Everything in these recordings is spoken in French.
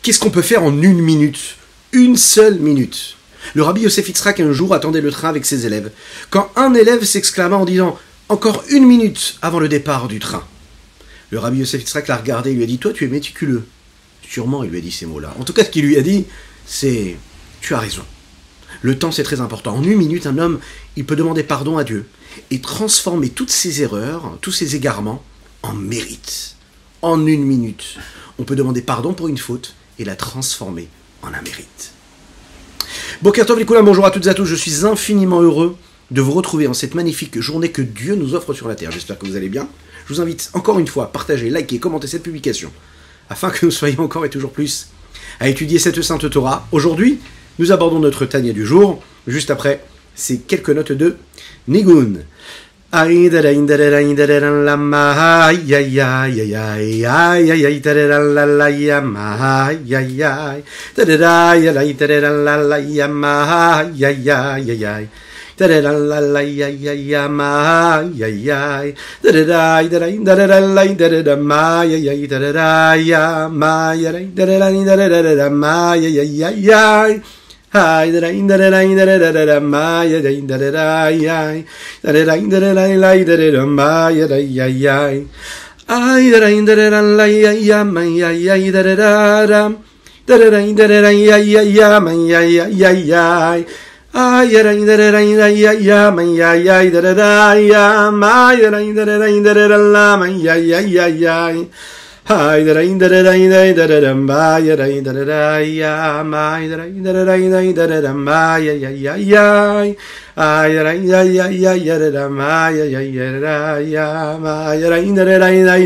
Qu'est-ce qu'on peut faire en une minute? Une seule minute. Le rabbi Yosef Yitzhak un jour attendait le train avec ses élèves, quand un élève s'exclama en disant « Encore une minute avant le départ du train ». Le rabbi Yosef Yitzhak l'a regardé et lui a dit « Toi, tu es méticuleux ». Sûrement, il lui a dit ces mots-là. En tout cas, ce qu'il lui a dit, c'est « Tu as raison. Le temps, c'est très important. En une minute, un homme, il peut demander pardon à Dieu et transformer toutes ses erreurs, tous ses égarements, en mérite. En une minute, on peut demander pardon pour une faute et la transformer en un mérite. » Boker Tov Likoulam, bonjour à toutes et à tous, je suis infiniment heureux de vous retrouver en cette magnifique journée que Dieu nous offre sur la terre. J'espère que vous allez bien. Je vous invite encore une fois à partager, liker, commenter cette publication, afin que nous soyons encore et toujours plus à étudier cette sainte Torah. Aujourd'hui, nous abordons notre Tanya du jour, juste après ces quelques notes de Nigun. Aïe da da da da da da la ma aïe aïe aïe aïe aïe aïe aïe da da la la ya ma aïe aïe aïe da da da ya la da da la la ya ma aïe aïe aïe aïe da da la la ya ya ya ma aïe aïe aïe da da da la da da ma aïe aïe da da ya ma aïe aïe da da ma aïe aïe aïe aïe Hi da da da da da da da da Maya da da da da yai da da da da da da da Maya da yai yai ai da da da da la ya Maya yai da da da da da da da ya ya Maya yai yai ai da da da da ya Maya yai da da da ya Maya da da da la Maya yai yai Hi da da da da da da da Maya da da da ya Maya da da da da Maya ya ya ya ai da ya ya ya da Maya ya ya ya Maya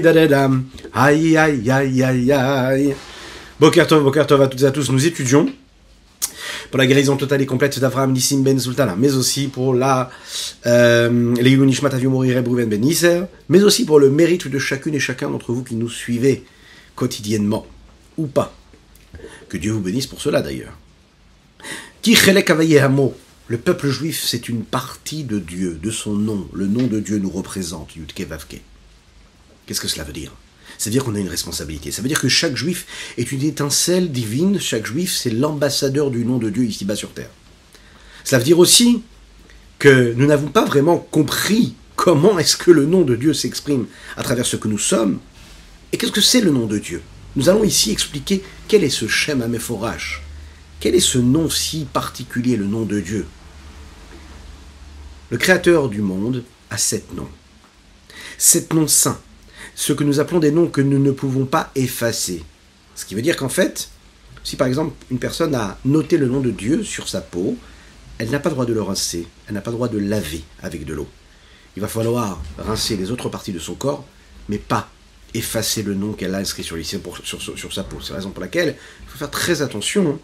da da ai ai ai ai ai. Boker Tov à toutes et à tous. Nous étudions pour la guérison totale et complète d'Avraham Nissim Ben Sultana, mais aussi pour l'Eilun Nishmat Avihu Mori Reb Reuven Ben Nisser, mais aussi pour le mérite de chacune et chacun d'entre vous qui nous suivez quotidiennement, ou pas. Que Dieu vous bénisse pour cela d'ailleurs. Ki Chelek Avaye Hamo, le peuple juif, c'est une partie de Dieu, de son nom. Le nom de Dieu nous représente, Yudke Vavke. Qu'est-ce que cela veut dire? C'est-à-dire qu'on a une responsabilité. Ça veut dire que chaque juif est une étincelle divine. Chaque juif, c'est l'ambassadeur du nom de Dieu ici-bas sur terre. Cela veut dire aussi que nous n'avons pas vraiment compris comment est-ce que le nom de Dieu s'exprime à travers ce que nous sommes. Et qu'est-ce que c'est le nom de Dieu? Nous allons ici expliquer quel est ce Shem Hameforash. Quel est ce nom si particulier, le nom de Dieu? Le Créateur du monde a 7 noms. 7 noms saints. Ce que nous appelons des noms que nous ne pouvons pas effacer. Ce qui veut dire qu'en fait, si par exemple une personne a noté le nom de Dieu sur sa peau, elle n'a pas le droit de le rincer, elle n'a pas le droit de le laver avec de l'eau. Il va falloir rincer les autres parties de son corps, mais pas effacer le nom qu'elle a inscrit sur sa peau. C'est la raison pour laquelle il faut faire très attention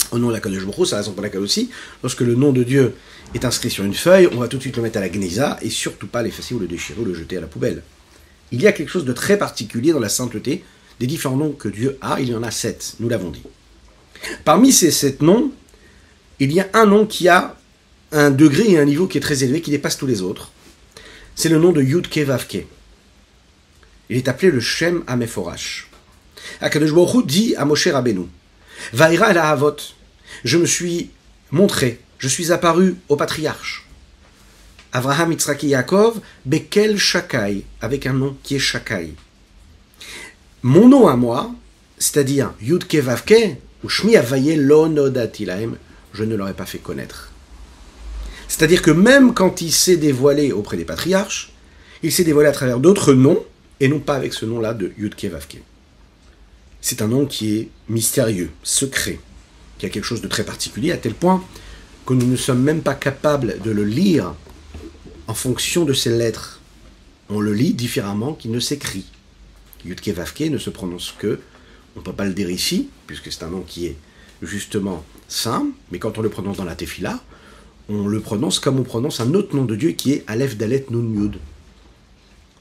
au nom de la Kadosh Baruch Hu. C'est la raison pour laquelle aussi, lorsque le nom de Dieu est inscrit sur une feuille, on va tout de suite le mettre à la Gnisa et surtout pas l'effacer ou le déchirer ou le jeter à la poubelle. Il y a quelque chose de très particulier dans la sainteté des différents noms que Dieu a. Il y en a 7, nous l'avons dit. Parmi ces 7 noms, il y a un nom qui a un degré et un niveau qui est très élevé, qui dépasse tous les autres. C'est le nom de Yudke Vavke. Il est appelé le Shem Hameforash. Akadosh Baruch Hu dit à Moshe Rabbeinu, Vaïra el Ahavot, je me suis montré, je suis apparu au patriarche. Avraham, Yitzhak et Yaakov, Bekel Shakai, avec un nom qui est Shakai. Mon nom à moi, c'est-à-dire Yudke Vavke, ou Shmi Avaye Lo Nodati Lahem, je ne l'aurais pas fait connaître. C'est-à-dire que même quand il s'est dévoilé auprès des patriarches, il s'est dévoilé à travers d'autres noms, et non pas avec ce nom-là de Yudke Vavke. C'est un nom qui est mystérieux, secret, qui a quelque chose de très particulier, à tel point que nous ne sommes même pas capables de le lire en fonction de ses lettres. On le lit différemment qu'il ne s'écrit. Yudke Vavke ne se prononce que, on ne peut pas le dire ici, puisque c'est un nom qui est justement saint, mais quand on le prononce dans la Tefila, on le prononce comme on prononce un autre nom de Dieu qui est Aleph Dalet Nun Yud.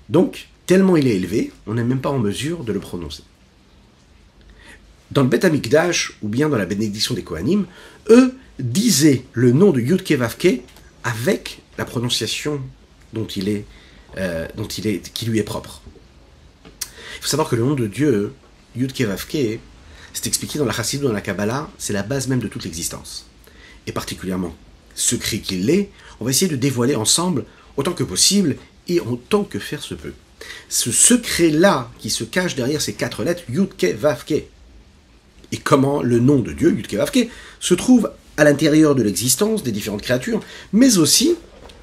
Donc, tellement il est élevé, on n'est même pas en mesure de le prononcer. Dans le Beth Amikdash, ou bien dans la bénédiction des Kohanim, eux disaient le nom de Yudke Vavke avec la prononciation qui lui est propre. Il faut savoir que le nom de Dieu, Yudke Vavke, C'est expliqué dans la Chassidut, dans la Kabbalah, c'est la base même de toute l'existence. Et particulièrement secret qu'il est, on va essayer de dévoiler ensemble autant que possible et autant que faire se peut. Ce secret-là qui se cache derrière ces 4 lettres, Yud-Ke Vav-Ke. Et comment le nom de Dieu, Yud-Ke Vav-Ke, se trouve à l'intérieur de l'existence des différentes créatures, mais aussi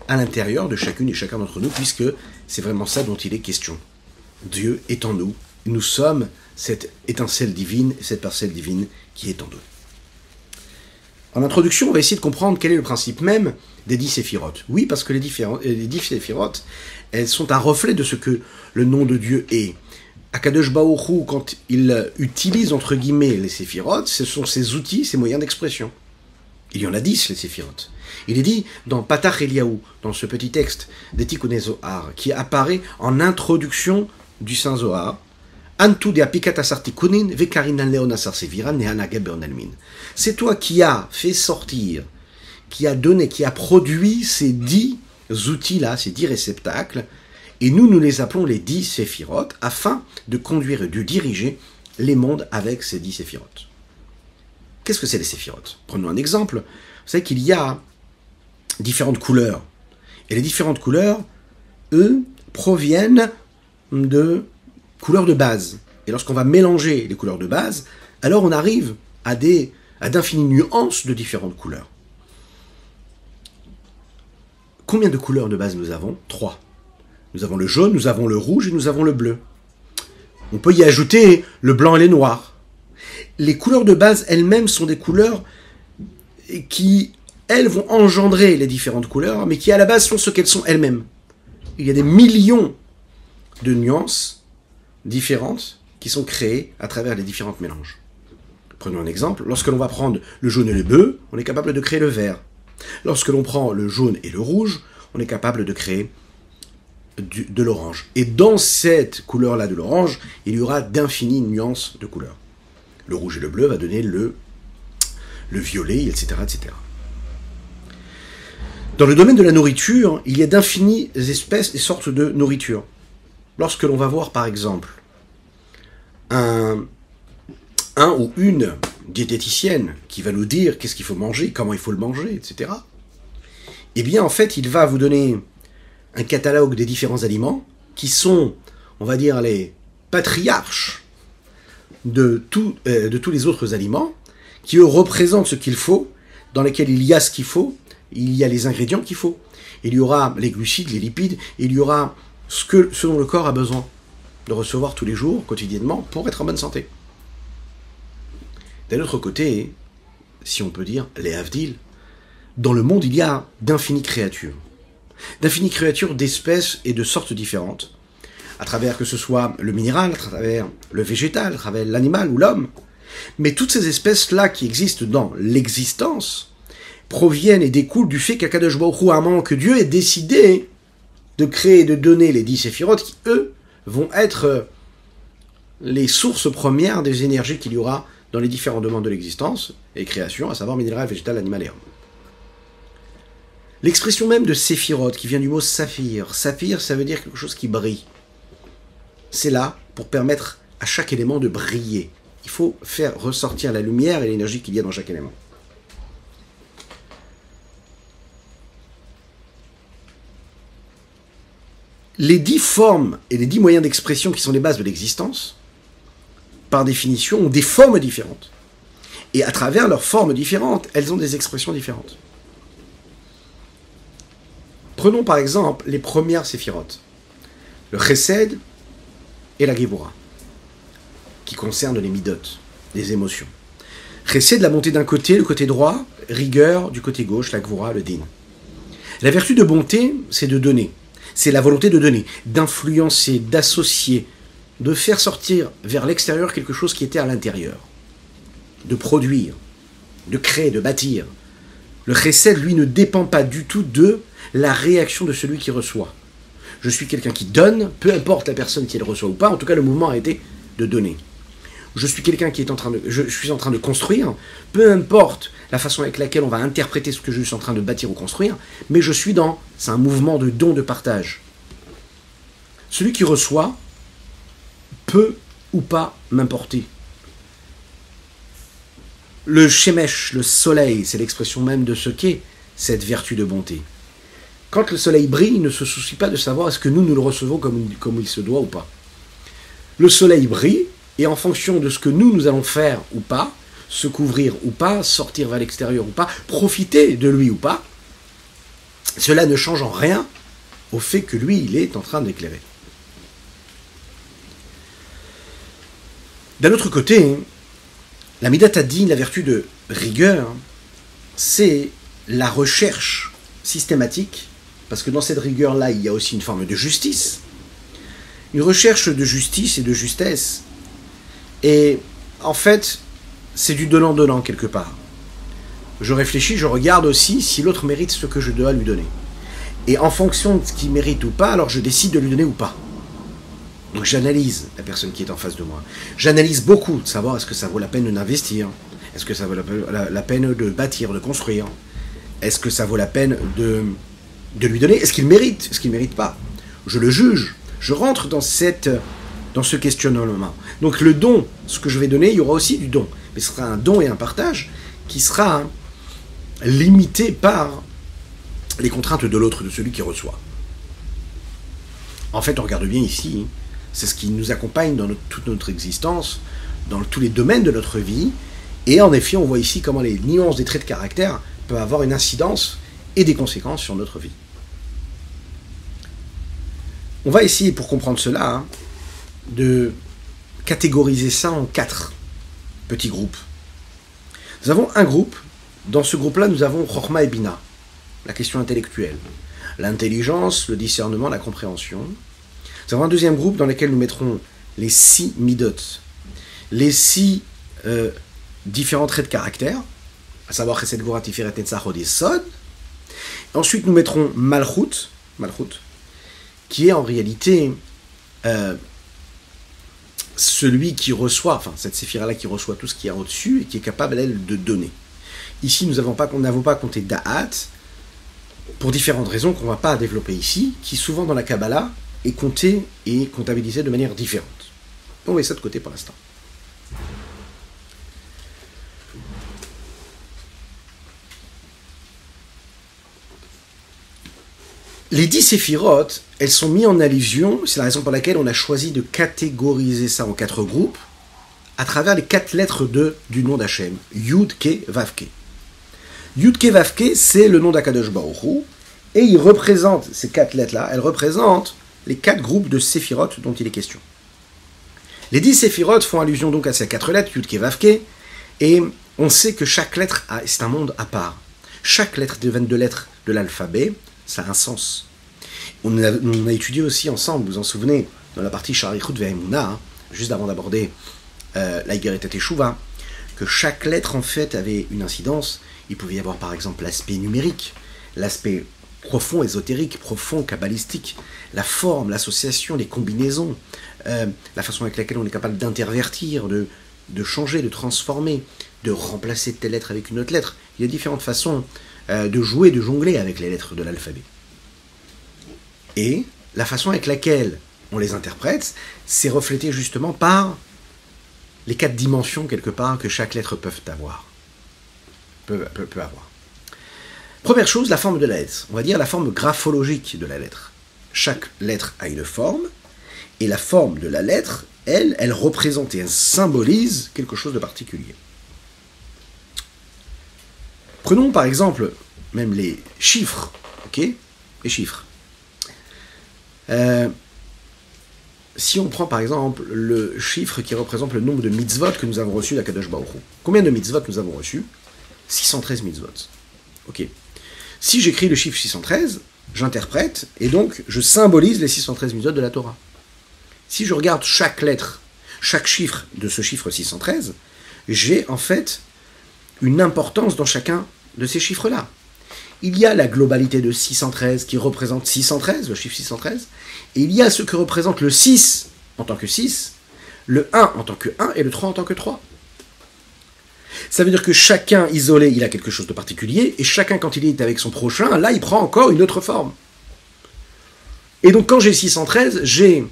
à l'intérieur de chacune et chacun d'entre nous, puisque c'est vraiment ça dont il est question. Dieu est en nous, nous sommes cette étincelle divine, cette parcelle divine qui est en nous. En introduction, on va essayer de comprendre quel est le principe même des 10 séphirotes. Oui, parce que les 10 séphirotes, elles sont un reflet de ce que le nom de Dieu est. Akadosh Baruch Hu, quand il utilise entre guillemets les séphirotes, ce sont ses outils, ses moyens d'expression. Il y en a 10, les séphirotes. Il est dit dans Patach Eliyahu, dans ce petit texte des Tikkuné Zohar, qui apparaît en introduction du Saint Zohar, c'est toi qui as fait sortir, qui a donné, qui a produit ces 10 outils-là, ces 10 réceptacles, et nous les appelons les 10 séphirotes, afin de conduire et de diriger les mondes avec ces 10 séphirotes. Qu'est-ce que c'est les séphirotes? Prenons un exemple. Vous savez qu'il y a différentes couleurs. Et les différentes couleurs, eux, proviennent de couleurs de base. Et lorsqu'on va mélanger les couleurs de base, alors on arrive à d'infinies nuances de différentes couleurs. Combien de couleurs de base nous avons? 3. Nous avons le jaune, nous avons le rouge et nous avons le bleu. On peut y ajouter le blanc et les noirs. Les couleurs de base elles-mêmes sont des couleurs qui, elles, vont engendrer les différentes couleurs, mais qui à la base sont ce qu'elles sont elles-mêmes. Il y a des millions de nuances différentes qui sont créées à travers les différents mélanges. Prenons un exemple. Lorsque l'on va prendre le jaune et le bleu, on est capable de créer le vert. Lorsque l'on prend le jaune et le rouge, on est capable de créer de l'orange. Et dans cette couleur-là de l'orange, il y aura d'infinies nuances de couleurs. Le rouge et le bleu va donner le violet, etc., etc. Dans le domaine de la nourriture, il y a d'infinies espèces et sortes de nourriture. Lorsque l'on va voir, par exemple, un ou une diététicienne qui va nous dire qu'est-ce qu'il faut manger, comment il faut le manger, etc., eh bien, en fait, il va vous donner un catalogue des différents aliments qui sont, on va dire, les patriarches de tous les autres aliments, qui eux représentent ce qu'il faut, dans lesquels il y a ce qu'il faut, il y a les ingrédients qu'il faut. Il y aura les glucides, les lipides, il y aura ce dont le corps a besoin de recevoir tous les jours, quotidiennement, pour être en bonne santé. D'un autre côté, si on peut dire, les Havdil, dans le monde il y a d'infinies créatures d'espèces et de sortes différentes, à travers que ce soit le minéral, à travers le végétal, à travers l'animal ou l'homme. Mais toutes ces espèces-là qui existent dans l'existence proviennent et découlent du fait qu'Akadosh Baruch Hu, à un moment que Dieu ait décidé de créer et de donner les 10 séphirotes qui, eux, vont être les sources premières des énergies qu'il y aura dans les différents domaines de l'existence et création, à savoir minéral, végétal, animal et homme. L'expression même de séphirote, qui vient du mot saphir. Saphir, ça veut dire quelque chose qui brille. C'est là pour permettre à chaque élément de briller. Il faut faire ressortir la lumière et l'énergie qu'il y a dans chaque élément. Les 10 formes et les 10 moyens d'expression qui sont les bases de l'existence, par définition, ont des formes différentes. Et à travers leurs formes différentes, elles ont des expressions différentes. Prenons par exemple les premières séphirotes, le chesed et la gevura, qui concernent les midot, les émotions. Chesed, la bonté d'un côté, le côté droit, rigueur du côté gauche, la gevura, le din. La vertu de bonté, c'est de donner. C'est la volonté de donner, d'influencer, d'associer, de faire sortir vers l'extérieur quelque chose qui était à l'intérieur, de produire, de créer, de bâtir. Le chesed, lui, ne dépend pas du tout de la réaction de celui qui reçoit. Je suis quelqu'un qui donne, peu importe la personne qui le reçoit ou pas, en tout cas le mouvement a été de donner. Je suis quelqu'un qui est je suis en train de construire, peu importe la façon avec laquelle on va interpréter ce que je suis en train de bâtir ou construire, mais c'est un mouvement de don, de partage. Celui qui reçoit peut ou pas m'importer. Le shemesh, le soleil, c'est l'expression même de ce qu'est cette vertu de bonté. Quand le soleil brille, il ne se soucie pas de savoir est-ce que nous le recevons comme il se doit ou pas. Le soleil brille, et en fonction de ce que nous allons faire ou pas, se couvrir ou pas, sortir vers l'extérieur ou pas, profiter de lui ou pas, cela ne change en rien au fait que lui, il est en train d'éclairer. D'un autre côté, la midat ad-din, la vertu de rigueur, c'est la recherche systématique, parce que dans cette rigueur-là, il y a aussi une forme de justice, une recherche de justice et de justesse. Et en fait, c'est du donnant-donnant quelque part. Je réfléchis, je regarde aussi si l'autre mérite ce que je dois lui donner. Et en fonction de ce qu'il mérite ou pas, alors je décide de lui donner ou pas. Donc j'analyse la personne qui est en face de moi. J'analyse beaucoup de savoir est-ce que ça vaut la peine d'investir, est-ce que ça vaut la peine de bâtir, de construire, est-ce que ça vaut la peine de lui donner, est-ce qu'il mérite, est-ce qu'il ne mérite pas. Je le juge, je rentre dans ce questionnement. Donc le don, ce que je vais donner, il y aura aussi du don. Mais ce sera un don et un partage qui sera limité par les contraintes de l'autre, de celui qui reçoit. En fait, on regarde bien ici, c'est ce qui nous accompagne dans toute notre existence, dans tous les domaines de notre vie, et en effet, on voit ici comment les nuances des traits de caractère peuvent avoir une incidence et des conséquences sur notre vie. On va essayer, pour comprendre cela, de catégoriser ça en 4 petits groupes. Nous avons un groupe, dans ce groupe-là, nous avons Chokhma et Bina, la question intellectuelle, l'intelligence, le discernement, la compréhension. Nous avons un deuxième groupe dans lequel nous mettrons les 6 midot, les 6 différents traits de caractère, à savoir Chesed, Gvura, Tiferet, Netzach, Hod et Sod. Ensuite, nous mettrons Malchut, qui est en réalité celui qui reçoit, enfin cette séphira-là qui reçoit tout ce qui est au-dessus et qui est capable, elle, de donner. Ici, nous n'avons pas compté Da'at, pour différentes raisons qu'on ne va pas développer ici, qui souvent dans la Kabbalah est compté et comptabilisé de manière différente. On met ça de côté pour l'instant. Les 10 séphirotes, elles sont mises en allusion, c'est la raison pour laquelle on a choisi de catégoriser ça en 4 groupes, à travers les 4 lettres du nom d'Hachem, Yud, Ke, Vav, Ke. Yud, Ke, Vav, Ke, c'est le nom d'Akadosh Baruch Hu, et il représente, ces 4 lettres-là, elles représentent les 4 groupes de séphirotes dont il est question. Les 10 séphirotes font allusion donc à ces 4 lettres, Yud, Ke, Vav, Ke, et on sait que chaque lettre, c'est un monde à part. Chaque lettre des 22 lettres de l'alphabet, ça a un sens. On a étudié aussi ensemble, vous vous en souvenez, dans la partie Sharichut Ve'emunah, juste avant d'aborder la Igeret Teshuva, que chaque lettre en fait avait une incidence. Il pouvait y avoir par exemple l'aspect numérique, l'aspect profond, ésotérique, profond, kabbalistique, la forme, l'association, les combinaisons, la façon avec laquelle on est capable d'intervertir, de changer, de transformer, de remplacer telle lettre avec une autre lettre. Il y a différentes façons de jouer, de jongler avec les lettres de l'alphabet. Et la façon avec laquelle on les interprète, c'est reflété justement par les 4 dimensions, quelque part, que chaque lettre peut avoir. Première chose, la forme de la lettre. On va dire la forme graphologique de la lettre. Chaque lettre a une forme, et la forme de la lettre, elle représente et elle symbolise quelque chose de particulier. Prenons par exemple même les chiffres, ok ? Les chiffres. Si on prend par exemple le chiffre qui représente le nombre de mitzvot que nous avons reçus d'Akadosh Baruch Hu. Combien de mitzvot nous avons reçus ? 613 mitzvot. Ok. Si j'écris le chiffre 613, j'interprète et donc je symbolise les 613 mitzvot de la Torah. Si je regarde chaque lettre, chaque chiffre de ce chiffre 613, j'ai en fait une importance dans chacun de ces chiffres-là. Il y a la globalité de 613 qui représente 613, le chiffre 613, et il y a ce que représente le 6 en tant que 6, le 1 en tant que 1 et le 3 en tant que 3. Ça veut dire que chacun isolé, il a quelque chose de particulier, et chacun quand il est avec son prochain, là il prend encore une autre forme. Et donc quand j'ai 613, j'ai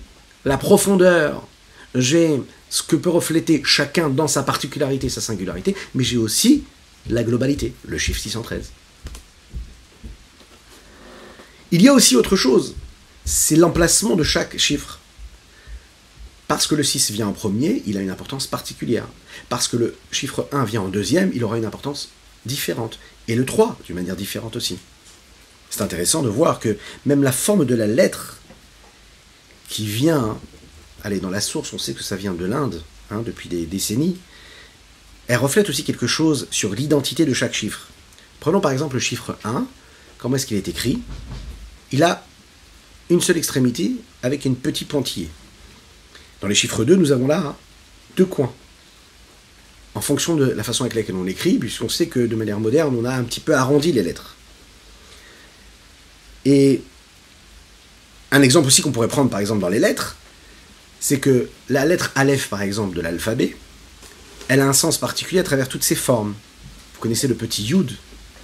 la profondeur, j'ai ce que peut refléter chacun dans sa particularité, sa singularité, mais j'ai aussi la globalité, le chiffre 613. Il y a aussi autre chose, c'est l'emplacement de chaque chiffre. Parce que le 6 vient en premier, il a une importance particulière. Parce que le chiffre 1 vient en deuxième, il aura une importance différente. Et le 3, d'une manière différente aussi. C'est intéressant de voir que même la forme de la lettre qui vient, allez, dans la source, on sait que ça vient de l'Inde, depuis des décennies, elle reflète aussi quelque chose sur l'identité de chaque chiffre. Prenons par exemple le chiffre 1, comment est-ce qu'il est écrit? Il a une seule extrémité avec un petit pointillé. Dans les chiffres 2, nous avons là 2 coins. En fonction de la façon avec laquelle on écrit, puisqu'on sait que de manière moderne, on a un petit peu arrondi les lettres. Et un exemple aussi qu'on pourrait prendre par exemple dans les lettres, c'est que la lettre Aleph par exemple de l'alphabet, elle a un sens particulier à travers toutes ses formes. Vous connaissez le petit Yud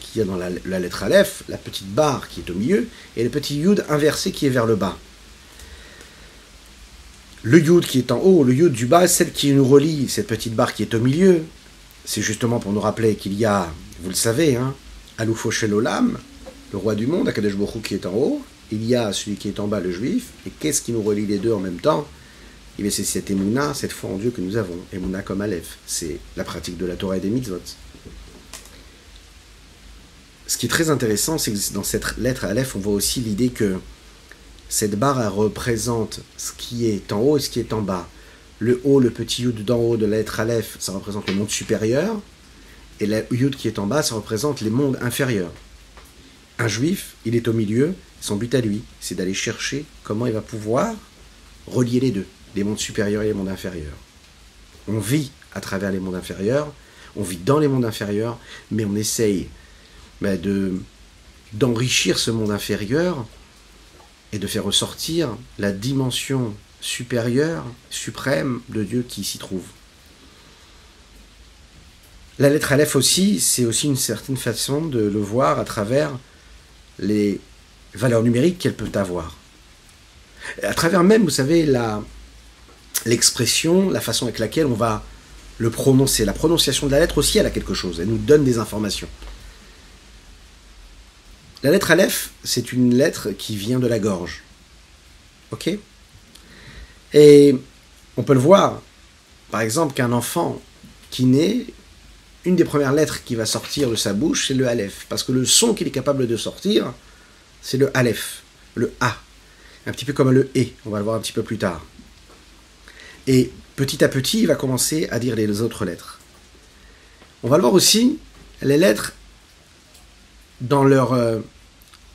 qu'il y a dans la lettre Aleph, la petite barre qui est au milieu, et le petit Yud inversé qui est vers le bas. Le Yud qui est en haut, le Yud du bas, celle qui nous relie, cette petite barre qui est au milieu, c'est justement pour nous rappeler qu'il y a, vous le savez, Aloufo Shel Olam, le roi du monde, Akadosh Baruch Hu qui est en haut, il y a celui qui est en bas, le juif, et qu'est-ce qui nous relie les deux en même temps? Eh bien, c'est cette Emouna, cette foi en Dieu que nous avons, Emouna comme Aleph, c'est la pratique de la Torah et des mitzvot. Ce qui est très intéressant, c'est que dans cette lettre Aleph, on voit aussi l'idée que cette barre, elle représente ce qui est en haut et ce qui est en bas. Le haut, le petit Yud d'en haut de la lettre Aleph, ça représente le monde supérieur, et le Yud qui est en bas, ça représente les mondes inférieurs. Un juif, il est au milieu, son but à lui, c'est d'aller chercher comment il va pouvoir relier les deux, les mondes supérieurs et les mondes inférieurs. On vit à travers les mondes inférieurs, on vit dans les mondes inférieurs, mais on essaye d'enrichir ce monde inférieur et de faire ressortir la dimension supérieure, suprême de Dieu qui s'y trouve. La lettre Aleph aussi, c'est aussi une certaine façon de le voir à travers les valeurs numériques qu'elle peut avoir. À travers même, vous savez, l'expression, la façon avec laquelle on va le prononcer. La prononciation de la lettre aussi, elle a quelque chose, elle nous donne des informations. La lettre Aleph, c'est une lettre qui vient de la gorge. Ok? Et on peut le voir, par exemple, qu'un enfant qui naît, une des premières lettres qui va sortir de sa bouche, c'est le Aleph. Parce que le son qu'il est capable de sortir, c'est le Aleph, le A. Un petit peu comme le E, on va le voir un petit peu plus tard. Et petit à petit, il va commencer à dire les autres lettres. On va le voir aussi, les lettres, dans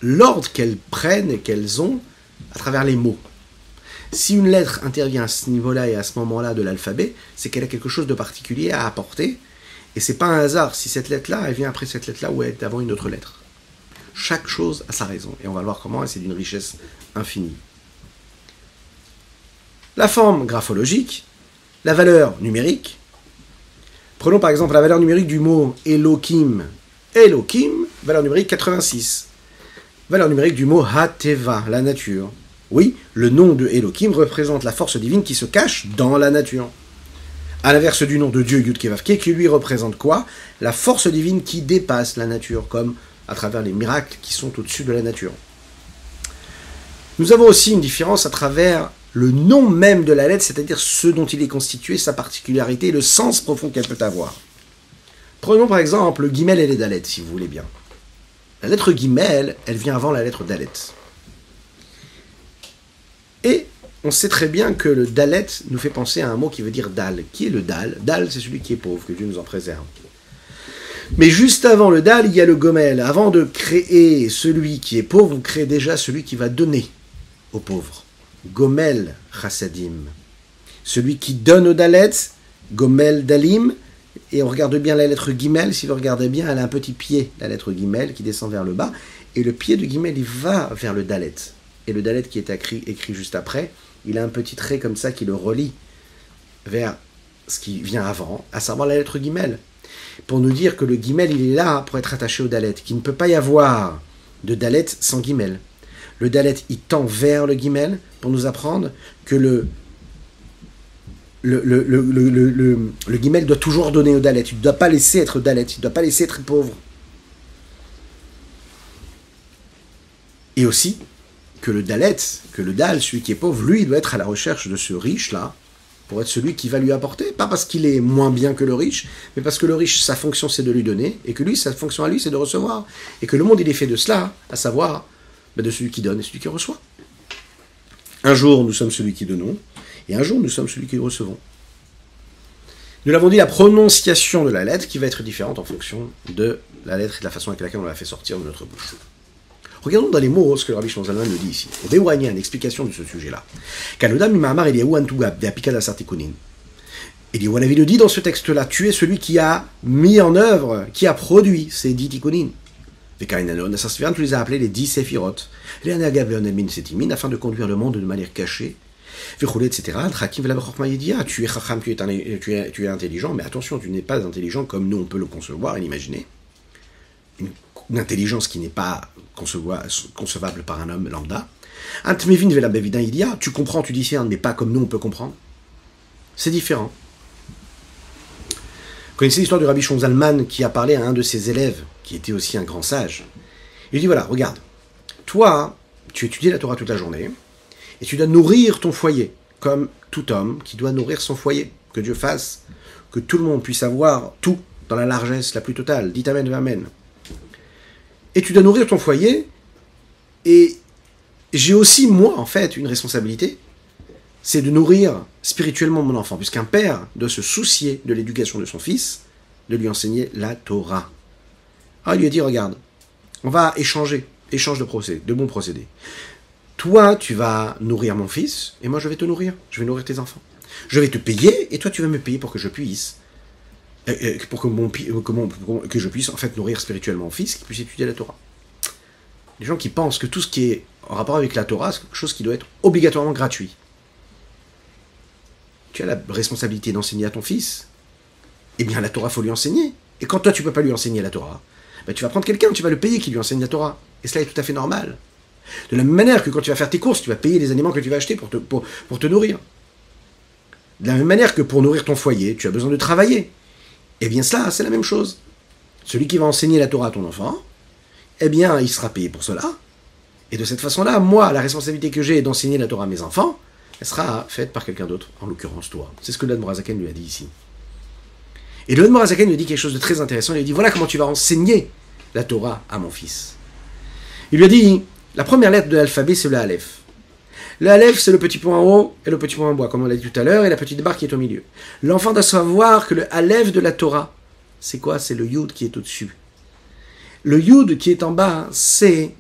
l'ordre qu'elles prennent et qu'elles ont à travers les mots. Si une lettre intervient à ce niveau-là et à ce moment-là de l'alphabet, c'est qu'elle a quelque chose de particulier à apporter. Et c'est pas un hasard si cette lettre-là, elle vient après cette lettre-là ou elle est avant une autre lettre. Chaque chose a sa raison. Et on va le voir comment, et c'est d'une richesse infinie. La forme graphologique, la valeur numérique. Prenons par exemple la valeur numérique du mot Elohim. Elohim, valeur numérique 86. Valeur numérique du mot Hateva, la nature. Oui, le nom de Elohim représente la force divine qui se cache dans la nature. À l'inverse du nom de Dieu, Yud Kei Vav Kei, qui lui représente quoi? La force divine qui dépasse la nature, comme à travers les miracles qui sont au-dessus de la nature. Nous avons aussi une différence à travers le nom même de la lettre, c'est-à-dire ce dont il est constitué, sa particularité et le sens profond qu'elle peut avoir. Prenons par exemple le Gimel et les Dalet, si vous voulez bien. La lettre Gimel, elle vient avant la lettre Dalet. Et on sait très bien que le Dalet nous fait penser à un mot qui veut dire Dal. Qui est le Dal? Dal, c'est celui qui est pauvre, que Dieu nous en préserve. Mais juste avant le Dal, il y a le Gomel. Avant de créer celui qui est pauvre, on crée déjà celui qui va donner aux pauvres. Gomel Chassadim. Celui qui donne au Dalet, Gomel Dalim. Et on regarde bien la lettre Gimel. Si vous regardez bien, elle a un petit pied, la lettre Gimel, qui descend vers le bas. Et le pied de Gimel, il va vers le Dalet. Et le Dalet qui est écrit juste après, il a un petit trait comme ça qui le relie vers ce qui vient avant, à savoir la lettre Gimel. Pour nous dire que le Gimel, il est là pour être attaché au Dalet, qu'il ne peut pas y avoir de Dalet sans Gimel. Le Dalet, il tend vers le Gimel pour nous apprendre que le guimel doit toujours donner au dalet. Il ne doit pas laisser être dalet. Il ne doit pas laisser être pauvre. Et aussi que le dalet, que le dal, celui qui est pauvre, lui, il doit être à la recherche de ce riche-là, pour être celui qui va lui apporter, pas parce qu'il est moins bien que le riche, mais parce que le riche, sa fonction, c'est de lui donner, et que lui, sa fonction à lui, c'est de recevoir. Et que le monde, il est fait de cela, à savoir de celui qui donne et celui qui reçoit. Un jour, nous sommes celui qui donnons, et un jour, nous sommes celui qui recevons. Nous l'avons dit, la prononciation de la lettre qui va être différente en fonction de la lettre et de la façon avec laquelle on la fait sortir de notre bouche. Regardons dans les mots ce que le Rabbi Shlomo Zalman nous dit ici. Au Béouania, une explication de ce sujet-là. Kanodam Mimamar Eliyahu Antugab, de Apikad Asartikunin. Eliyahu Hanavi nous dit dans ce texte-là, tu es celui qui a mis en œuvre, qui a produit ces 10 tikunin. Vekainanon, Asasfiran, tu les as appelés les 10 séphirot. Les Anagav Leonelmin Setimin, afin de conduire le monde de manière cachée. Vichoulé, etc. Trakim Velabachma Yedia, tu es Chacham, tu es intelligent, mais attention, tu n'es pas intelligent comme nous on peut le concevoir et l'imaginer. Une intelligence qui n'est pas concevable par un homme lambda. Antmevin Velabevidin Yedia, tu comprends, tu discernes, mais pas comme nous on peut comprendre. C'est différent. Vous connaissez l'histoire du Rabbi Shlomo Zalman qui a parlé à un de ses élèves, qui était aussi un grand sage. Il dit voilà, regarde, toi, tu étudies la Torah toute la journée, et tu dois nourrir ton foyer, comme tout homme qui doit nourrir son foyer. Que Dieu fasse que tout le monde puisse avoir tout dans la largesse la plus totale. Dites Amen, Amen. Et tu dois nourrir ton foyer, et j'ai aussi, moi, en fait, une responsabilité, c'est de nourrir spirituellement mon enfant, puisqu'un père doit se soucier de l'éducation de son fils, de lui enseigner la Torah. Alors il lui a dit, regarde, on va échange de bons procédés. Toi, tu vas nourrir mon fils, et moi je vais te nourrir, je vais nourrir tes enfants. Je vais te payer, et toi tu vas me payer pour que je puisse, que je puisse en fait nourrir spirituellement mon fils, qui puisse étudier la Torah. Les gens qui pensent que tout ce qui est en rapport avec la Torah, c'est quelque chose qui doit être obligatoirement gratuit. Tu as la responsabilité d'enseigner à ton fils, eh bien la Torah, il faut lui enseigner. Et quand toi tu ne peux pas lui enseigner la Torah, ben, tu vas prendre quelqu'un, tu vas le payer qui lui enseigne la Torah. Et cela est tout à fait normal. De la même manière que quand tu vas faire tes courses, tu vas payer les aliments que tu vas acheter pour te nourrir. De la même manière que pour nourrir ton foyer, tu as besoin de travailler. Eh bien cela, c'est la même chose. Celui qui va enseigner la Torah à ton enfant, eh bien il sera payé pour cela. Et de cette façon-là, moi, la responsabilité que j'ai d'enseigner la Torah à mes enfants, elle sera faite par quelqu'un d'autre, en l'occurrence toi. C'est ce que l'Admor HaZaken lui a dit ici. Et l'Admor HaZaken lui dit quelque chose de très intéressant. Il lui dit, voilà comment tu vas enseigner la Torah à mon fils. Il lui a dit, la première lettre de l'alphabet, c'est le Aleph. Le Aleph, c'est le petit point en haut et le petit point en bas, comme on l'a dit tout à l'heure, et la petite barre qui est au milieu. L'enfant doit savoir que le Aleph de la Torah, c'est quoi? C'est le Yud qui est au-dessus. Le Yud qui est en bas, c'est,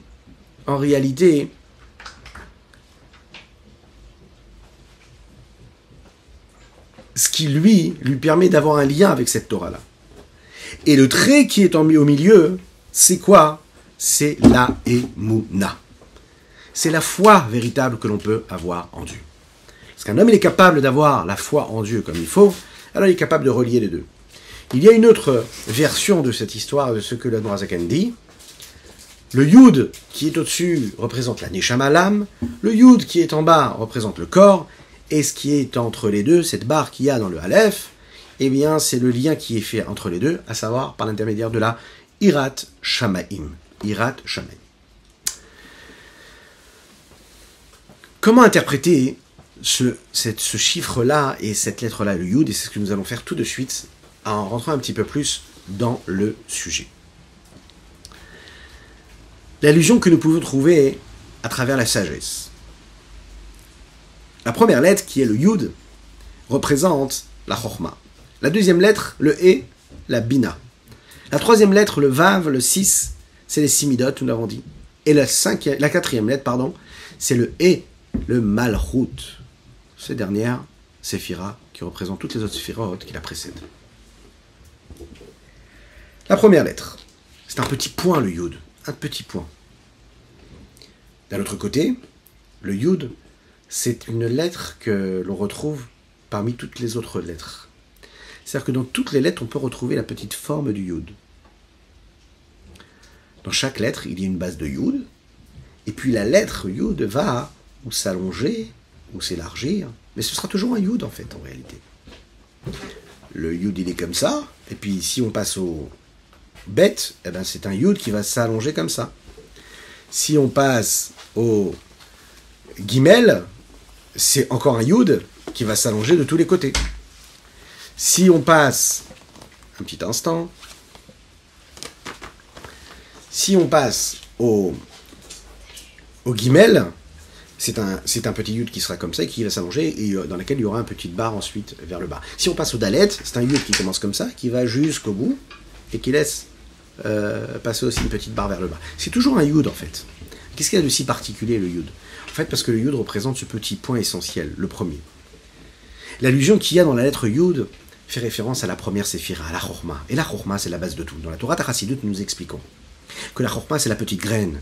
en réalité, ce qui lui permet d'avoir un lien avec cette Torah-là. Et le trait qui est au milieu, c'est quoi? C'est la Emouna. C'est la foi véritable que l'on peut avoir en Dieu. Parce qu'un homme il est capable d'avoir la foi en Dieu comme il faut, alors il est capable de relier les deux. Il y a une autre version de cette histoire, de ce que l'Admor HaZaken dit. Le Yud qui est au-dessus représente la Neshama, l'âme. Le Yud qui est en bas représente le corps. Et ce qui est entre les deux, cette barre qu'il y a dans le Aleph, eh bien c'est le lien qui est fait entre les deux, à savoir par l'intermédiaire de la Irat Shamaim. Irat Shamaim. Comment interpréter ce chiffre-là et cette lettre-là, le Yud, et c'est ce que nous allons faire tout de suite en rentrant un petit peu plus dans le sujet. L'allusion que nous pouvons trouver à travers la sagesse. La première lettre, qui est le Yud, représente la Chochma. La deuxième lettre, le E, la Bina. La troisième lettre, le Vav, le 6, c'est les Simidot, nous l'avons dit. Et la quatrième lettre, c'est le E, le Malchut. Ces dernières, Séphira, qui représente toutes les autres Séphirot qui la précèdent. La première lettre, c'est un petit point, le Yud. Un petit point. D'un autre côté, le Yud, c'est une lettre que l'on retrouve parmi toutes les autres lettres. C'est-à-dire que dans toutes les lettres, on peut retrouver la petite forme du Yud. Dans chaque lettre, il y a une base de Yud, et puis la lettre Yud va ou s'allonger, ou s'élargir, mais ce sera toujours un yud en fait, en réalité. Le yud, il est comme ça, et puis si on passe au bet, eh ben, c'est un yud qui va s'allonger comme ça. Si on passe au gimel, c'est encore un yud qui va s'allonger de tous les côtés. Si on passe, un petit instant, si on passe au gimel, c'est un petit yud qui sera comme ça et qui va s'allonger et dans lequel il y aura une petite barre ensuite vers le bas. Si on passe au dalet, c'est un yud qui commence comme ça, qui va jusqu'au bout et qui laisse passer aussi une petite barre vers le bas. C'est toujours un yud en fait. Qu'est-ce qu'il y a de si particulier le yud? En fait, parce que le yud représente ce petit point essentiel, le premier. L'allusion qu'il y a dans la lettre yud fait référence à la première séphira, à la chorma. Et la chorma, c'est la base de tout. Dans la Torah Chassidut, nous expliquons que la chorma, c'est la petite graine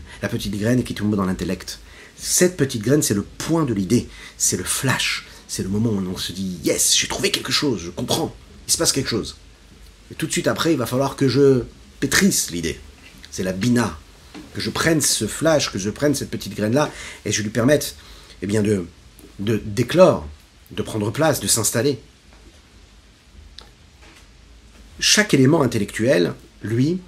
qui tombe dans l'intellect. Cette petite graine, c'est le point de l'idée, c'est le flash, c'est le moment où on se dit « Yes, j'ai trouvé quelque chose, je comprends, il se passe quelque chose ». Et tout de suite après, il va falloir que je pétrisse l'idée. C'est la bina, que je prenne ce flash, que je prenne cette petite graine-là, et je lui permette eh bien, d'éclore, de prendre place, de s'installer. Chaque élément intellectuel, lui,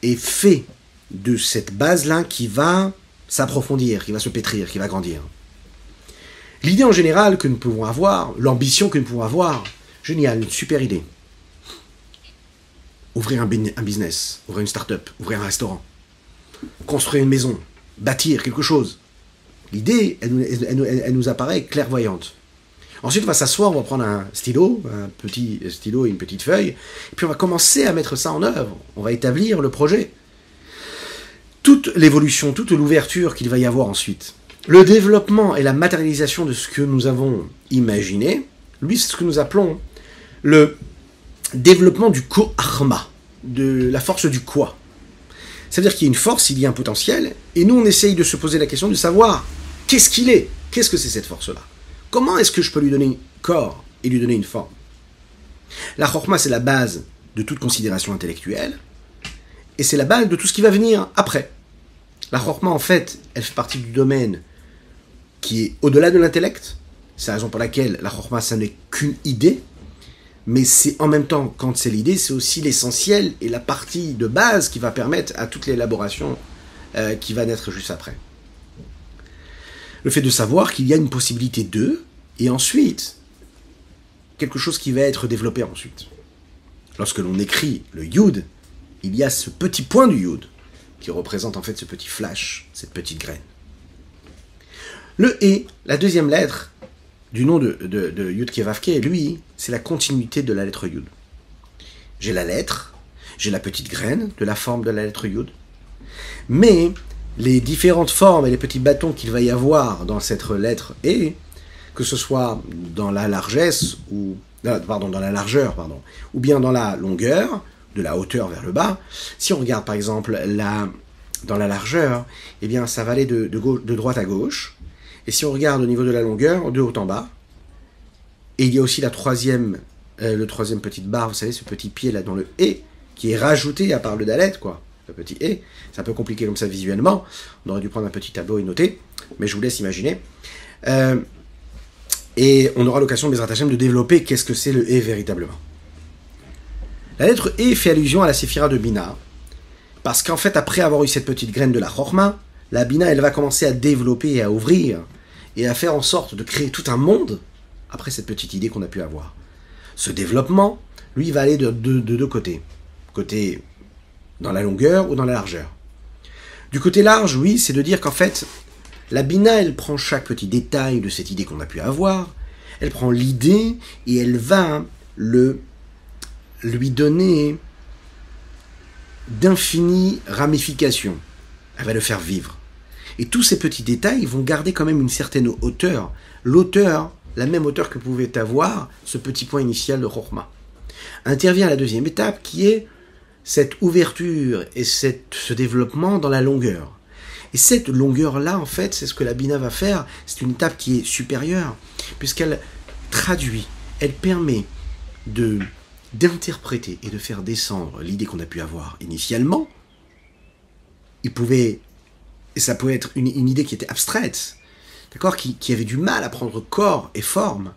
est fait de cette base-là qui va s'approfondir, qui va se pétrir, qui va grandir. L'idée en général que nous pouvons avoir, l'ambition que nous pouvons avoir, génial, une super idée. Ouvrir un business, ouvrir une start-up, ouvrir un restaurant, construire une maison, bâtir quelque chose. L'idée, elle nous apparaît clairvoyante. Ensuite, on va s'asseoir, on va prendre un petit stylo et une petite feuille, et puis on va commencer à mettre ça en œuvre. On va établir le projet. Toute l'évolution, toute l'ouverture qu'il va y avoir ensuite, le développement et la matérialisation de ce que nous avons imaginé, lui, c'est ce que nous appelons le développement du ko-achma, de la force du quoi. Ça veut dire qu'il y a une force, il y a un potentiel, et nous, on essaye de se poser la question de savoir qu'est-ce qu'il est, qu'est-ce que c'est cette force-là. Comment est-ce que je peux lui donner un corps et lui donner une forme? La chorma, c'est la base de toute considération intellectuelle, et c'est la base de tout ce qui va venir après. La chorma, en fait, elle fait partie du domaine qui est au-delà de l'intellect. C'est la raison pour laquelle la chorma, ça n'est qu'une idée, mais c'est en même temps, quand c'est l'idée, c'est aussi l'essentiel et la partie de base qui va permettre à toute l'élaboration qui va naître juste après. Le fait de savoir qu'il y a une possibilité de, et ensuite, quelque chose qui va être développé ensuite. Lorsque l'on écrit le yud, il y a ce petit point du yud, qui représente en fait ce petit flash, cette petite graine. Le et, la deuxième lettre du nom de Yud Kevavke, lui, c'est la continuité de la lettre Yud. J'ai la lettre, j'ai la petite graine de la forme de la lettre Yud, mais les différentes formes et les petits bâtons qu'il va y avoir dans cette lettre et, que ce soit dans la largesse ou dans la largeur, ou bien dans la longueur, de la hauteur vers le bas. Si on regarde par exemple dans la largeur, eh bien ça va aller de droite à gauche. Et si on regarde au niveau de la longueur, de haut en bas. Et il y a aussi le troisième petite barre, vous savez, ce petit pied là dans le et, qui est rajouté à part le dalet, quoi. Le petit et, c'est un peu compliqué comme ça visuellement. On aurait dû prendre un petit tableau et noter, mais je vous laisse imaginer. Et on aura l'occasion, Bezrat Hashem, de développer qu'est-ce que c'est le et véritablement. La lettre E fait allusion à la séphira de Bina, parce qu'en fait, après avoir eu cette petite graine de la Chorma, la Bina, elle va commencer à développer et à ouvrir, et à faire en sorte de créer tout un monde, après cette petite idée qu'on a pu avoir. Ce développement, lui, va aller de deux côtés. Côté dans la longueur ou dans la largeur. Du côté large, oui, c'est de dire qu'en fait, la Bina, elle prend chaque petit détail de cette idée qu'on a pu avoir, elle prend l'idée et elle va lui donner d'infinies ramifications. Elle va le faire vivre. Et tous ces petits détails vont garder quand même une certaine hauteur. L'auteur, la même hauteur que pouvait avoir ce petit point initial de Chorma. Intervient la deuxième étape qui est cette ouverture et ce développement dans la longueur. Et cette longueur-là, en fait, c'est ce que la Bina va faire. C'est une étape qui est supérieure, puisqu'elle traduit, elle permet d'interpréter et de faire descendre l'idée qu'on a pu avoir initialement. Ça pouvait être une idée qui était abstraite. d'accord, qui avait du mal à prendre corps et forme.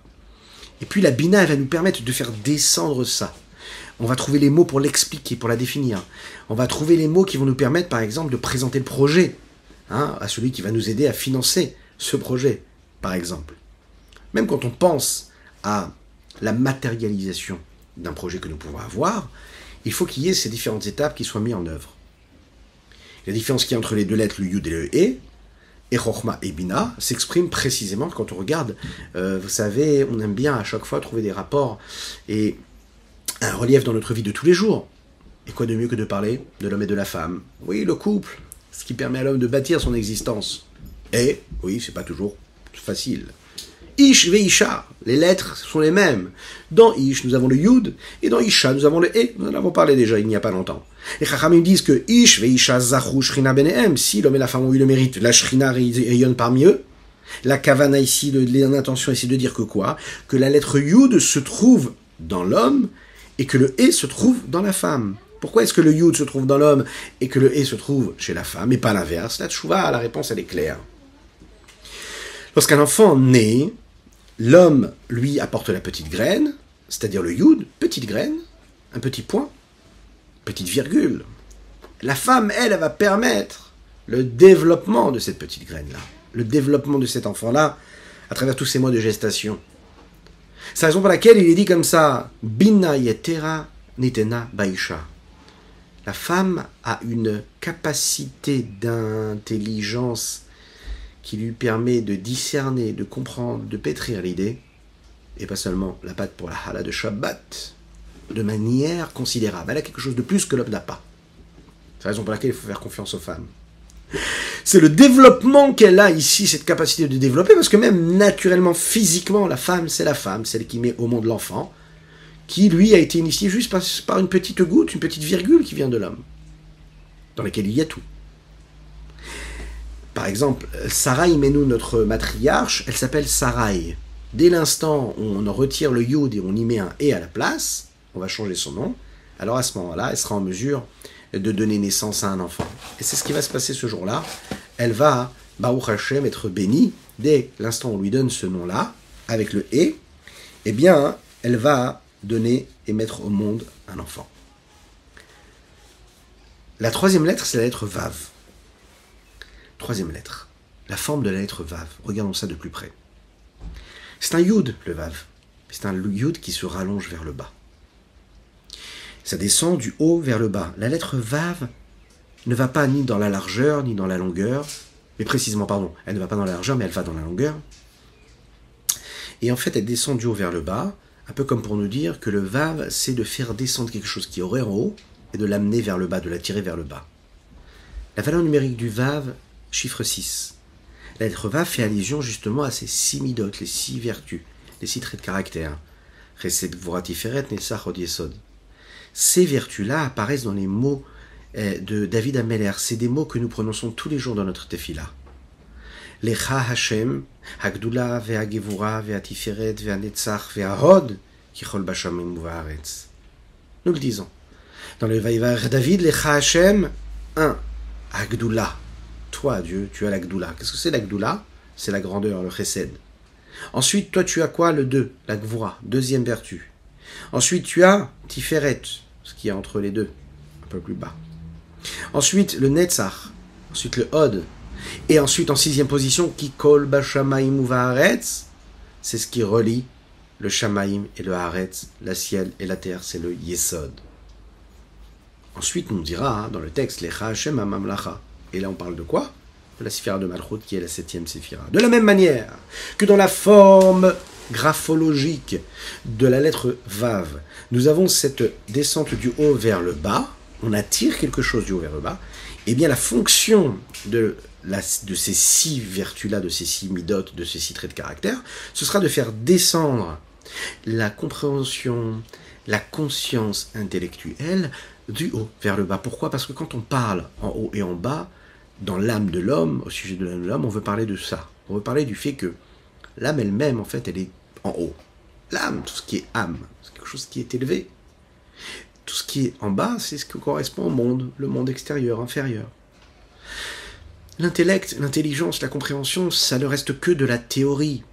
Et puis la Bina, elle va nous permettre de faire descendre ça. On va trouver les mots pour l'expliquer, pour la définir. On va trouver les mots qui vont nous permettre, par exemple, de présenter le projet à celui qui va nous aider à financer ce projet, par exemple. Même quand on pense à la matérialisation d'un projet que nous pouvons avoir, il faut qu'il y ait ces différentes étapes qui soient mises en œuvre. La différence qu'il y a entre les deux lettres, le Yud et le E, et Chochma et Bina, s'exprime précisément quand on regarde, vous savez, on aime bien à chaque fois trouver des rapports et un relief dans notre vie de tous les jours. Et quoi de mieux que de parler de l'homme et de la femme? Oui, le couple, ce qui permet à l'homme de bâtir son existence. Et, oui, c'est pas toujours facile. Ish veisha, les lettres sont les mêmes. Dans Ish, nous avons le Yud, et dans Isha, nous avons le E. Nous en avons parlé déjà il n'y a pas longtemps. Les Chachamim disent que Ish veisha zachu shrina benehem, si l'homme et la femme ont eu le mérite, la shrina rayonne parmi eux. La kavana ici, l'intention ici de dire que quoi? Que la lettre Yud se trouve dans l'homme, et que le E se trouve dans la femme. Pourquoi est-ce que le Yud se trouve dans l'homme, et que le E se trouve chez la femme, et pas l'inverse? La tchouva, la réponse elle est claire. Lorsqu'un enfant naît, l'homme, lui, apporte la petite graine, c'est-à-dire le Yud, petite graine, un petit point, petite virgule. La femme, elle va permettre le développement de cette petite graine-là, le développement de cet enfant-là, à travers tous ces mois de gestation. C'est la raison pour laquelle il est dit comme ça, Bina yetera nitena baisha. La femme a une capacité d'intelligence qui lui permet de discerner, de comprendre, de pétrir l'idée, et pas seulement la pâte pour la hala de Shabbat, de manière considérable. Elle a quelque chose de plus que l'homme n'a pas. C'est la raison pour laquelle il faut faire confiance aux femmes. C'est le développement qu'elle a ici, cette capacité de développer, parce que même naturellement, physiquement, la femme, c'est celle qui met au monde l'enfant, qui lui a été initié juste par une petite goutte, une petite virgule qui vient de l'homme, dans laquelle il y a tout. Par exemple, Sarai Menou, notre matriarche, elle s'appelle Sarai. Dès l'instant où on en retire le Yud et on y met un E à la place, on va changer son nom, alors à ce moment-là, elle sera en mesure de donner naissance à un enfant. Et c'est ce qui va se passer ce jour-là. Elle va, Baruch Hashem, être bénie. Dès l'instant où on lui donne ce nom-là, avec le E, eh bien, elle va donner et mettre au monde un enfant. La troisième lettre, c'est la lettre Vav. Troisième lettre, la forme de la lettre Vav. Regardons ça de plus près. C'est un Yud, le Vav. C'est un Yud qui se rallonge vers le bas. Ça descend du haut vers le bas. La lettre Vav ne va pas ni dans la largeur, ni dans la longueur. Mais précisément, pardon, elle ne va pas dans la largeur, mais elle va dans la longueur. Et en fait, elle descend du haut vers le bas, un peu comme pour nous dire que le Vav, c'est de faire descendre quelque chose qui aurait en haut, et de l'amener vers le bas, de l'attirer vers le bas. La valeur numérique du Vav, chiffre 6. La lettre Vav fait allusion justement à ces 6 midot, les 6 vertus, les 6 traits de caractère. Chesed, Gvura, Tiferet, Netzach, Hod, Yesod. Ces vertus-là apparaissent dans les mots de David Ameller. C'est des mots que nous prononçons tous les jours dans notre tefila. Lecha Hashem, Hagdula, Ve'agevura, Ve'atiferet, Ve'anetzach, Ve'ahod, Kichol Bashamim Uvaharetz. Nous le disons. Dans le Vaïvar David, Lecha Hashem, 1. Hagdula. Toi, Dieu, tu as la Gdoula. Qu'est-ce que c'est la Gdoula? C'est la grandeur, le chesed. Ensuite, toi, tu as quoi? Le 2, la Gvura, deuxième vertu. Ensuite, tu as Tiferet, ce qui est entre les deux, un peu plus bas. Ensuite, le Netzach. Ensuite, le Hod. Et ensuite, en 6e position, Kikol Bashamayim Uvaharetz, c'est ce qui relie le Shamaim et le Haaretz, la ciel et la terre, c'est le Yesod. Ensuite, on dira dans le texte, Lecha Hashem Amamlacha. Et là, on parle de quoi? De la Séphira de Malchut, qui est la 7e Séphira. De la même manière que dans la forme graphologique de la lettre Vav, nous avons cette descente du haut vers le bas, on attire quelque chose du haut vers le bas, et bien la fonction de ces 6 vertus-là, de ces 6 midot, de ces 6 traits de caractère, ce sera de faire descendre la compréhension, la conscience intellectuelle du haut vers le bas. Pourquoi? Parce que quand on parle en haut et en bas, dans l'âme de l'homme, au sujet de l'âme de l'homme, on veut parler de ça. On veut parler du fait que l'âme elle-même, en fait, elle est en haut. L'âme, tout ce qui est âme, c'est quelque chose qui est élevé. Tout ce qui est en bas, c'est ce qui correspond au monde, le monde extérieur, inférieur. L'intellect, l'intelligence, la compréhension, ça ne reste que de la théorie,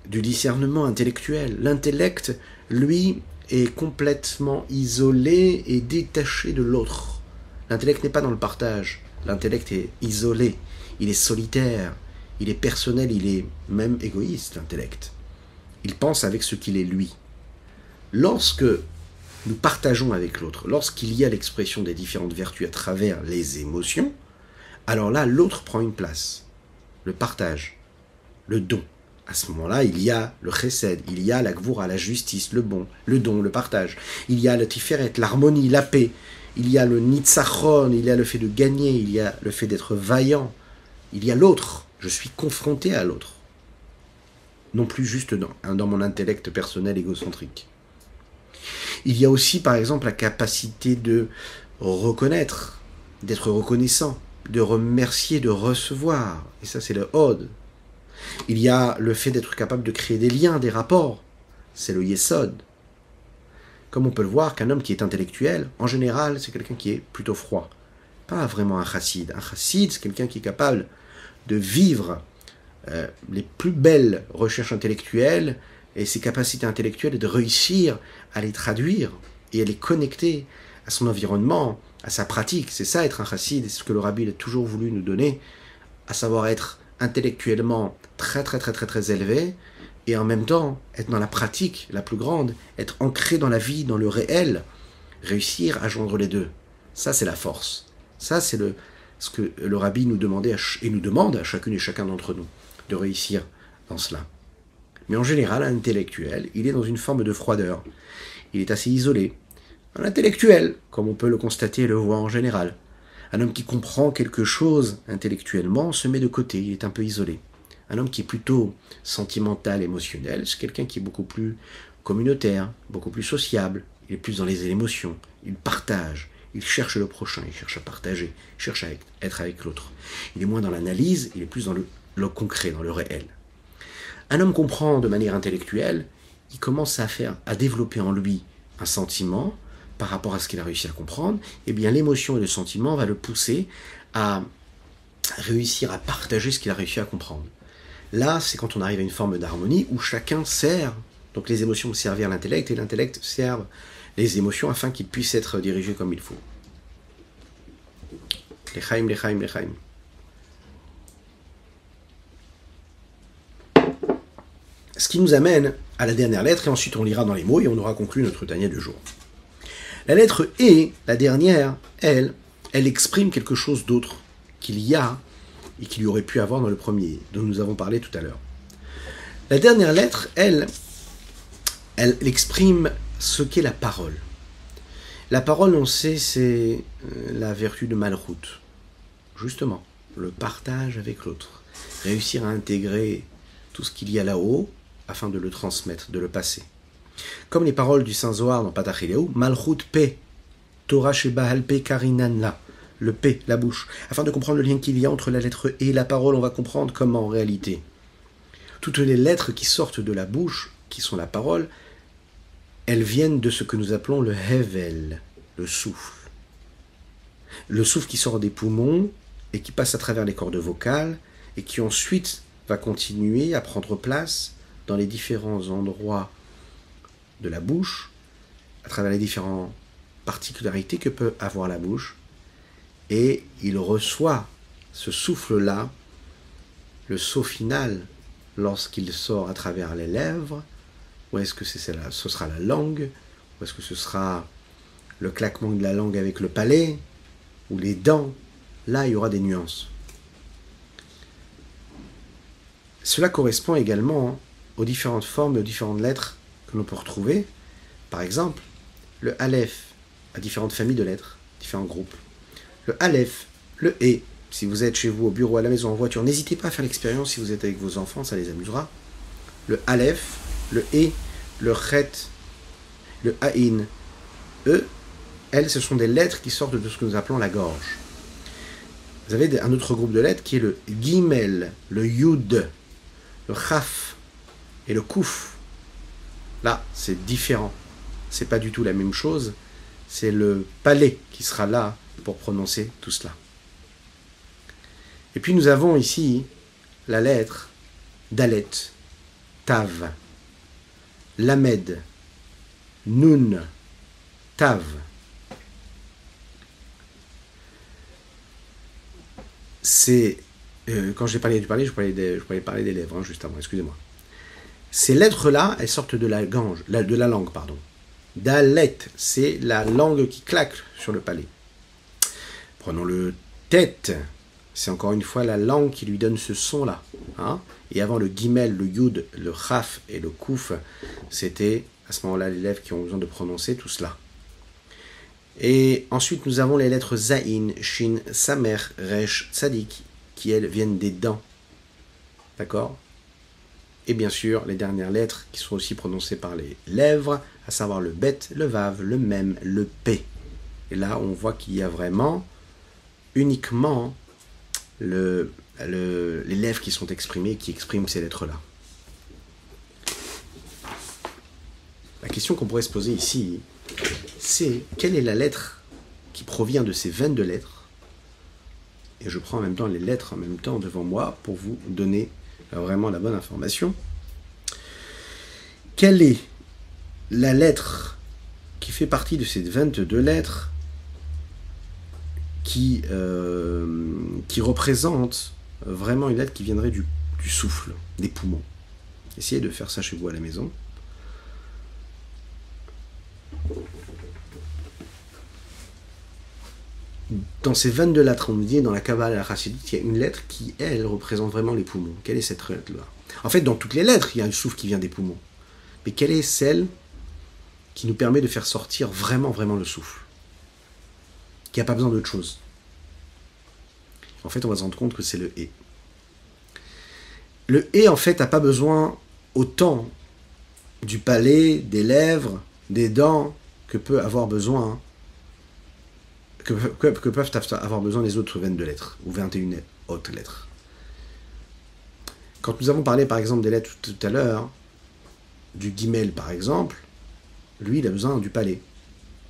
du discernement intellectuel. L'intellect, lui, est complètement isolé et détaché de l'autre. L'intellect n'est pas dans le partage. L'intellect est isolé, il est solitaire, il est personnel, il est même égoïste, l'intellect. Il pense avec ce qu'il est lui. Lorsque nous partageons avec l'autre, lorsqu'il y a l'expression des différentes vertus à travers les émotions, alors là, l'autre prend une place. Le partage, le don. À ce moment-là, il y a le chesed, il y a la gvoura, la justice, le bon, le don, le partage. Il y a le tiferet, l'harmonie, la paix. Il y a le nitzachon, il y a le fait de gagner, il y a le fait d'être vaillant. Il y a l'autre. Je suis confronté à l'autre. Non plus juste dans mon intellect personnel égocentrique. Il y a aussi, par exemple, la capacité de reconnaître, d'être reconnaissant, de remercier, de recevoir. Et ça, c'est le Hod. Il y a le fait d'être capable de créer des liens, des rapports. C'est le Yesod. Comme on peut le voir, qu'un homme qui est intellectuel, en général, c'est quelqu'un qui est plutôt froid. Pas vraiment un chassid. Un chassid, c'est quelqu'un qui est capable de vivre les plus belles recherches intellectuelles et ses capacités intellectuelles et de réussir à les traduire et à les connecter à son environnement, à sa pratique. C'est ça être un chassid, c'est ce que le rabbi a toujours voulu nous donner, à savoir être intellectuellement très élevé et en même temps être dans la pratique la plus grande, être ancré dans la vie, dans le réel, réussir à joindre les deux. Ça, c'est la force. Ça, c'est ce que le rabbi nous demandait et nous demande à chacune et chacun d'entre nous, de réussir dans cela. Mais en général, un intellectuel, il est dans une forme de froideur. Il est assez isolé. Un intellectuel, comme on peut le constater et le voir en général. Un homme qui comprend quelque chose intellectuellement se met de côté, il est un peu isolé. Un homme qui est plutôt sentimental, émotionnel, c'est quelqu'un qui est beaucoup plus communautaire, beaucoup plus sociable, il est plus dans les émotions, il partage, il cherche le prochain, il cherche à partager, il cherche à être avec l'autre. Il est moins dans l'analyse, il est plus dans le concret, dans le réel. Un homme comprend de manière intellectuelle, il commence à développer en lui un sentiment par rapport à ce qu'il a réussi à comprendre, et bien l'émotion et le sentiment va le pousser à réussir à partager ce qu'il a réussi à comprendre. Là, c'est quand on arrive à une forme d'harmonie où chacun sert, donc les émotions servent l'intellect et l'intellect sert les émotions afin qu'ils puissent être dirigés comme il faut. L'chaim, l'chaim, l'chaim. Ce qui nous amène à la dernière lettre, et ensuite on lira dans les mots et on aura conclu notre Tanya du jour. La lettre E, la dernière, elle exprime quelque chose d'autre qu'il y a et qu'il y aurait pu avoir dans le premier, dont nous avons parlé tout à l'heure. La dernière lettre, elle exprime ce qu'est la parole. La parole, on sait, c'est la vertu de Malchut. Justement, le partage avec l'autre. Réussir à intégrer tout ce qu'il y a là-haut afin de le transmettre, de le passer. Comme les paroles du Saint Zohar dans Patach Eliyahu, Malchut Pe, Torah Sheba Halpe Karinanla, le P, la bouche. Afin de comprendre le lien qu'il y a entre la lettre E et la parole, on va comprendre comment en réalité toutes les lettres qui sortent de la bouche, qui sont la parole, elles viennent de ce que nous appelons le Hevel, le souffle. Le souffle qui sort des poumons et qui passe à travers les cordes vocales et qui ensuite va continuer à prendre place dans les différents endroits de la bouche, à travers les différentes particularités que peut avoir la bouche, et il reçoit ce souffle-là, le saut final, lorsqu'il sort à travers les lèvres, ou est-ce que ce sera la langue, ou est-ce que ce sera le claquement de la langue avec le palais, ou les dents. Là, il y aura des nuances. Cela correspond également aux différentes formes et aux différentes lettres que l'on peut retrouver. Par exemple, le Aleph a différentes familles de lettres, différents groupes. Le Aleph, le E, si vous êtes chez vous, au bureau, à la maison, en voiture, n'hésitez pas à faire l'expérience si vous êtes avec vos enfants, ça les amusera. Le Aleph, le E, le Chet, le Aïn, eux, elles, ce sont des lettres qui sortent de ce que nous appelons la gorge. Vous avez un autre groupe de lettres qui est le Gimel, le Yud, le Chaf et le Kouf. Là, c'est différent. C'est pas du tout la même chose. C'est le palais qui sera là pour prononcer tout cela. Et puis nous avons ici la lettre Dalet, Tav, Lamed, Nun, Tav. C'est, quand j'ai parlé du palais, je parlais parler des lèvres, juste avant, excusez-moi. Ces lettres-là, elles sortent de la langue, pardon. Dalet, c'est la langue qui claque sur le palais. Prenons le tête, c'est encore une fois la langue qui lui donne ce son-là. Hein. Et avant le guimel, le yud, le chaf et le kouf, c'était à ce moment-là les lèvres qui ont besoin de prononcer tout cela. Et ensuite nous avons les lettres zaïn, shin, samer, resh, tzadik, qui elles viennent des dents. D'accord ? Et bien sûr, les dernières lettres qui sont aussi prononcées par les lèvres, à savoir le bet, le vav, le mem, le p. Et là, on voit qu'il y a vraiment uniquement les lèvres qui sont exprimées, qui expriment ces lettres-là. La question qu'on pourrait se poser ici, c'est quelle est la lettre qui provient de ces 22 lettres ? Et je prends en même temps les lettres en même temps devant moi pour vous donner vraiment la bonne information. Quelle est la lettre qui fait partie de ces 22 lettres qui représente vraiment une lettre qui viendrait du souffle, des poumons. Essayez de faire ça chez vous à la maison. Dans ces 22 lettres, on nous dit, dans la Kabbale et la Chassidut, il y a une lettre qui, elle, représente vraiment les poumons. Quelle est cette lettre-là ? En fait, dans toutes les lettres, il y a un souffle qui vient des poumons. Mais quelle est celle qui nous permet de faire sortir vraiment, vraiment le souffle ? Qui n'a pas besoin d'autre chose. En fait, on va se rendre compte que c'est le « et ». Le « et », en fait, n'a pas besoin autant du palais, des lèvres, des dents, que peut avoir besoin... Que peuvent avoir besoin les autres 22 lettres, ou 21 autres lettres. Quand nous avons parlé par exemple des lettres tout à l'heure, du guimel par exemple, lui il a besoin du palais.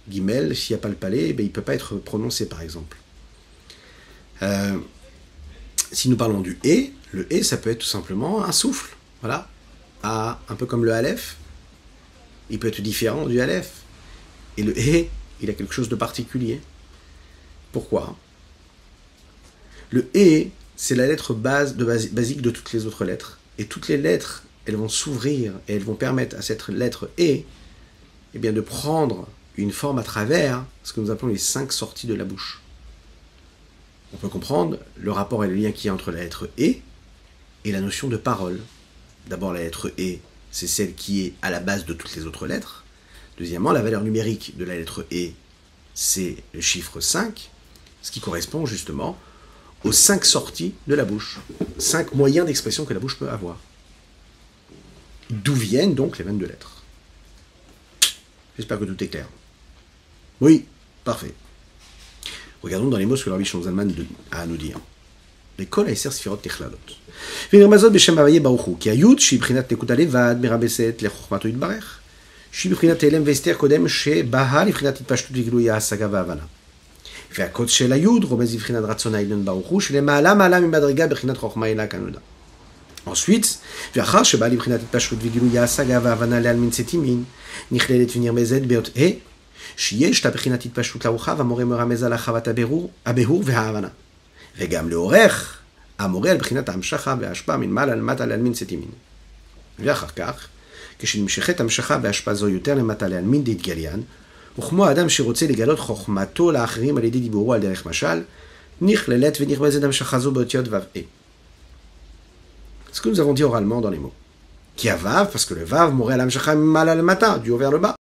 Guimel, s'il n'y a pas le palais, il ne peut pas être prononcé par exemple. Si nous parlons du et, le et ça peut être tout simplement un souffle, voilà, un peu comme le aleph, il peut être différent du aleph. Et le et, il a quelque chose de particulier. Pourquoi ? Le « et », c'est la lettre basique de toutes les autres lettres. Et toutes les lettres, elles vont s'ouvrir et elles vont permettre à cette lettre « et » eh bien, de prendre une forme à travers ce que nous appelons les 5 sorties de la bouche. On peut comprendre le rapport et le lien qu'il y a entre la lettre « et » et la notion de parole. D'abord, la lettre « et », c'est celle qui est à la base de toutes les autres lettres. Deuxièmement, la valeur numérique de la lettre « et », c'est le chiffre 5, ce qui correspond justement aux 5 sorties de la bouche, 5 moyens d'expression que la bouche peut avoir. D'où viennent donc les 22 lettres. J'espère que tout est clair. Oui, parfait. Regardons dans les mots ce que le Rabbi Shlomo Zalman a à nous dire. L'école a essayé sfirot techlalot. ונרמזות בשם הוויה ברוך הוא, כי היוד שהיא בחינת נקודה לבד מרבסת לחוכמתו יתברך. שהיא בחינת הלם והסתר קודם שבאה לבחינת התפשטות וגילוי ההשגה וההבנה. והקוד של היוד רומז לבחינת רצון העליון ברוך הוא, שלמעלה מעלה ממדרגה בחינת חוכמה אלה כנודע. Ensuite, ואחר שבאה לבחינת התפשטות וגילוי ההשגה וההבנה לעלמין סתימין, נכללת ונרמזת באות שיש לה בחינת התפשטות לרוחה, והמורה מרמז על הרחבת הבירור וההבנה. וגם לאורך המורה על בחינת ההמשכה וההשפעה מלמעלה למטה לעלמין סתימין. ואחר כך, כשנמשכת המשכה והשפעה זו יותר למטה לעלמין דתגליין, וכמו האדם שרוצה לגלות חוכמתו לאחרים על ידי דיבורו על דרך משל, נכללת ונרמזת המשכה זו באותיות ו' et. Ce que nous avons dit oralement dans les mots. Qui a vav, parce que le vav mourait à l'amshacha mal al mata, du haut vers le bas.